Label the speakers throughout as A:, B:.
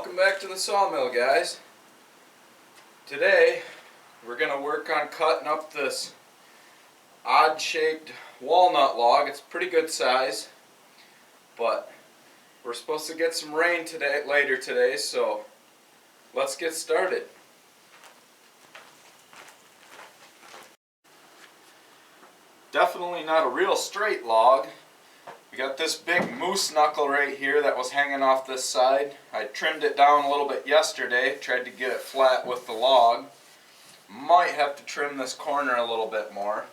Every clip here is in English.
A: Welcome back to the sawmill, guys. Today we're going to work on cutting up this odd shaped walnut log. It's pretty good size, but we're supposed to get some rain later today, so let's get started. Definitely not a real straight log. We got this big moose knuckle right here that was hanging off this side. I trimmed it down a little bit yesterday, tried to get it flat with the log. Might have to trim this corner a little bit more.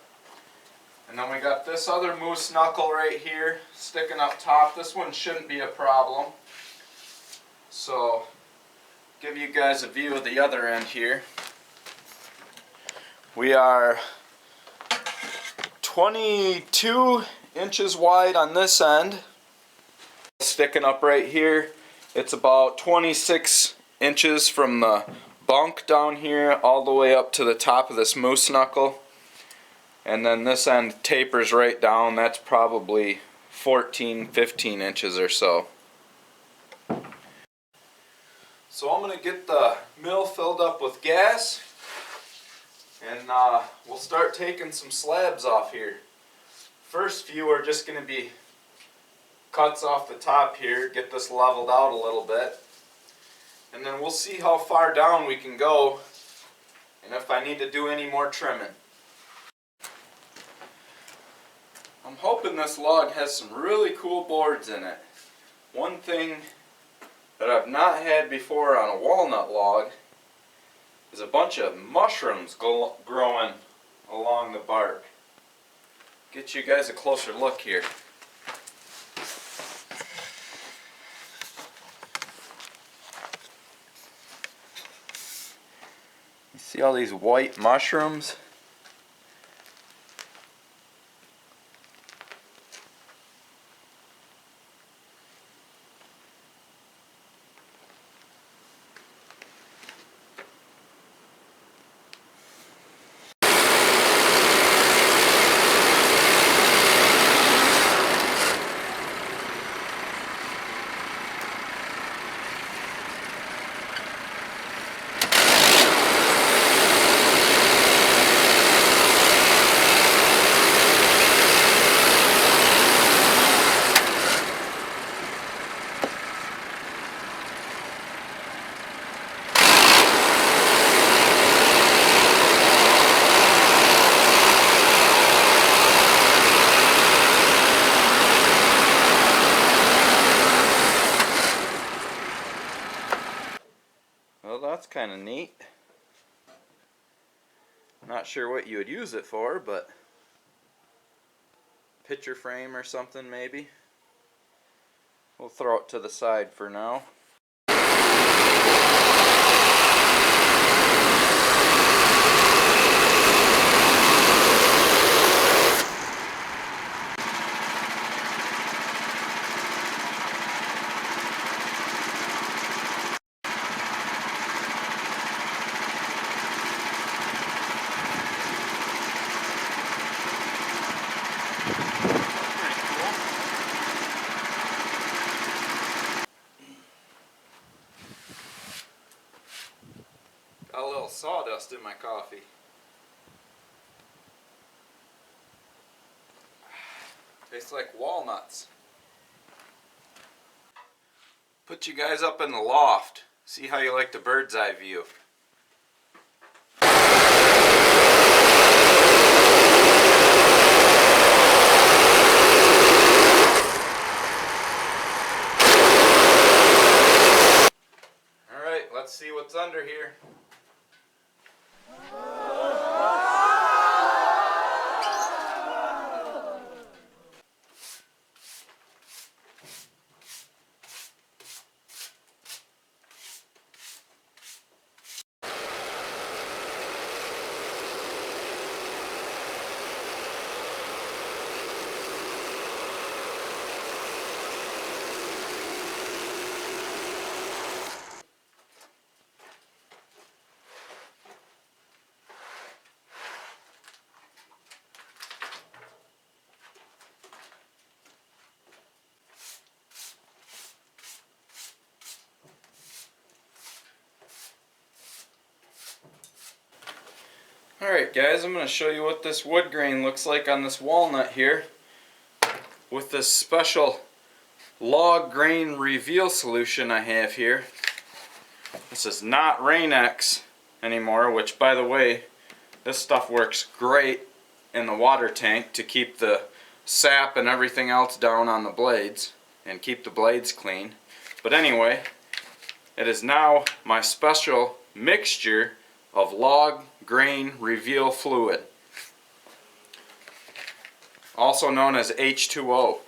A: And then we got this other moose knuckle right here sticking up top. This one shouldn't be a problem. So, give you guys a view of the other end here. We are 22 inches wide on this end. Sticking up right here, it's about 26 inches from the bunk down here all the way up to the top of this moose knuckle. And then this end tapers right down. That's probably 14-15 inches or so. So I'm going to get the mill filled up with gas, and we'll start taking some slabs off here. First few are just going to be cuts off the top here, get this leveled out a little bit, and then we'll see how far down we can go and if I need to do any more trimming. I'm hoping this log has some really cool boards in it. One thing that I've not had before on a walnut log is a bunch of mushrooms growing along the bark. Get you guys a closer look here. You see all these white mushrooms? Well, that's kind of neat. Not sure what you would use it for, but picture frame or something maybe. We'll throw it to the side for now. Got a little sawdust in my coffee. Tastes like walnuts. Put you guys up in the loft. See how you like the bird's eye view. Alright, let's see what's under here. Alright guys, I'm going to show you what this wood grain looks like on this walnut here with this special log grain reveal solution I have here. This is not Rain-X anymore, which by the way, this stuff works great in the water tank to keep the sap and everything else down on the blades and keep the blades clean. But anyway, it is now my special mixture of log grain reveal fluid, also known as H2O.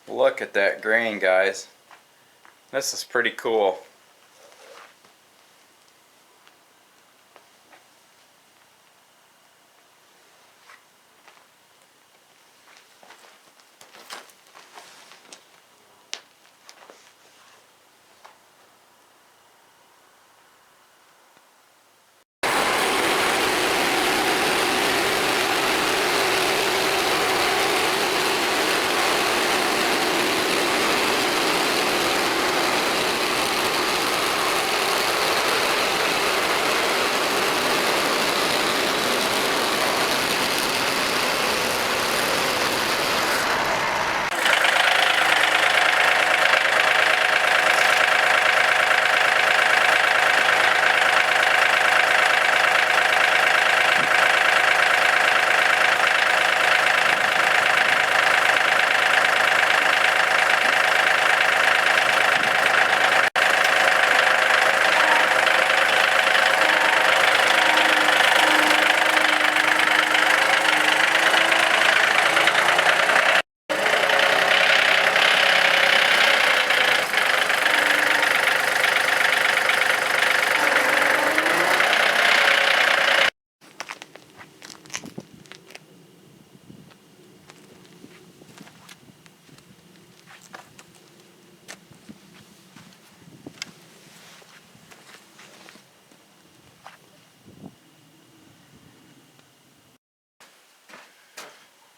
A: Look at that grain, guys. This is pretty cool.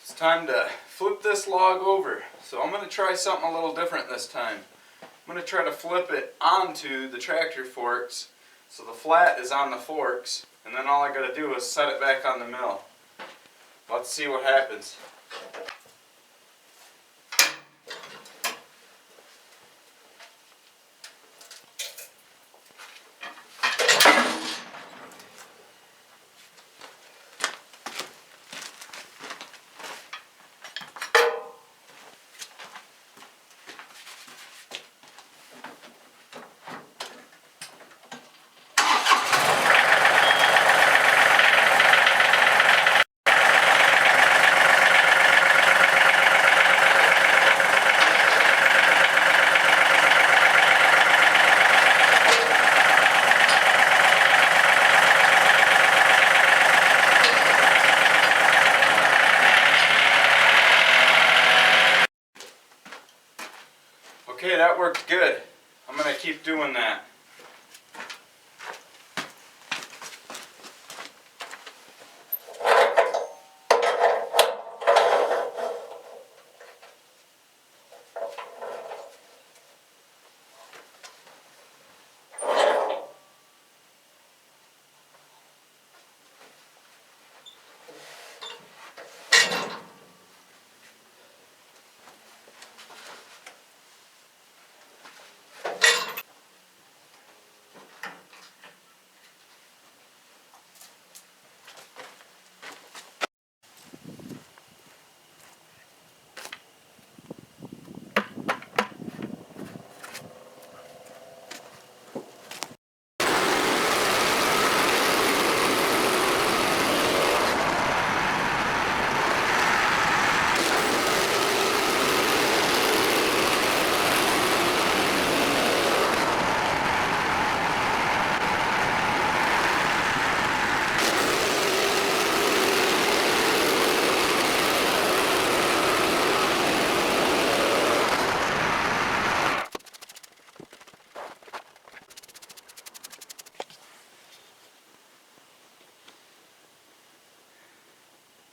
A: It's time to flip this log over. So I'm going to try something a little different this time. I'm going to try to flip it onto the tractor forks so the flat is on the forks, and then all I got to do is set it back on the mill. Let's see what happens. Okay, that worked good. I'm going to keep doing that.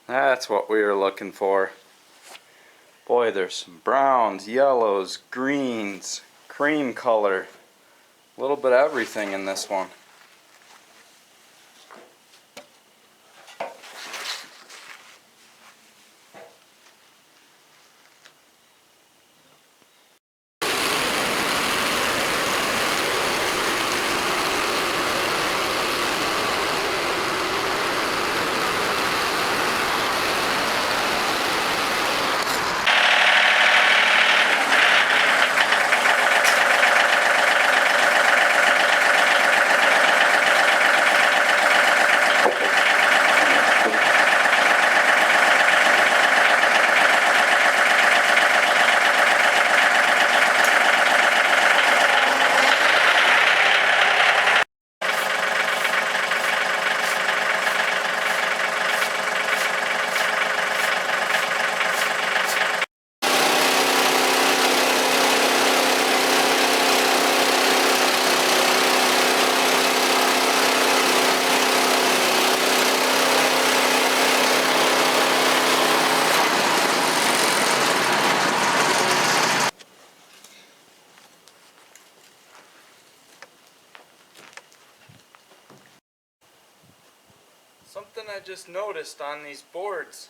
A: That's what we were looking for. Boy, there's some browns, yellows, greens, cream color. A little bit of everything in this one. Something I just noticed on these boards,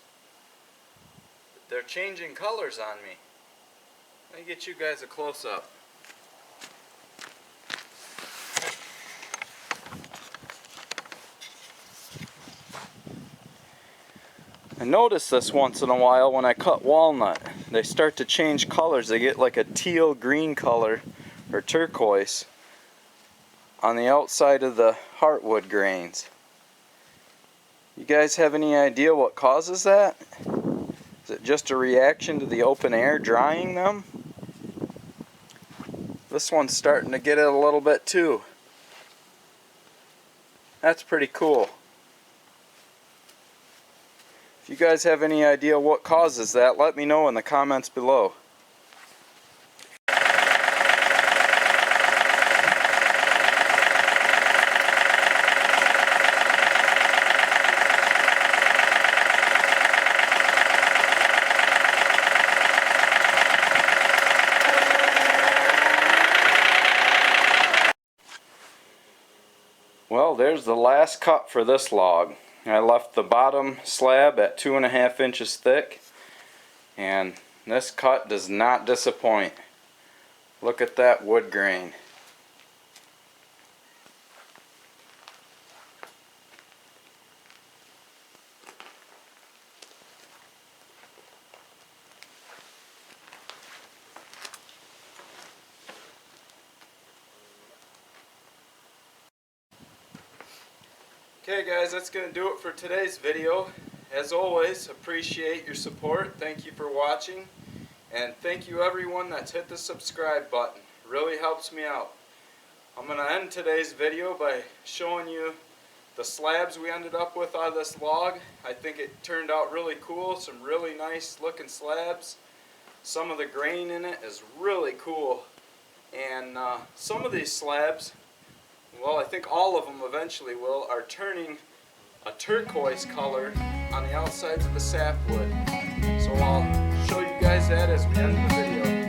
A: they're changing colors on me. Let me get you guys a close-up. I notice this once in a while when I cut walnut. They start to change colors. They get like a teal green color or turquoise on the outside of the heartwood grains. You guys have any idea what causes that? Is it just a reaction to the open air drying them? This one's starting to get it a little bit too. That's pretty cool. If you guys have any idea what causes that, let me know in the comments below. Well, there's the last cut for this log. I left the bottom slab at 2.5 inches thick, and this cut does not disappoint. Look at that wood grain. Okay guys, that's going to do it for today's video. As always, appreciate your support. Thank you for watching. And thank you everyone that's hit the subscribe button. It really helps me out. I'm going to end today's video by showing you the slabs we ended up with out of this log. I think it turned out really cool. Some really nice looking slabs. Some of the grain in it is really cool. And some of these slabs, well, I think all of them eventually will, are turning a turquoise color on the outsides of the sapwood. So I'll show you guys that as we end the video.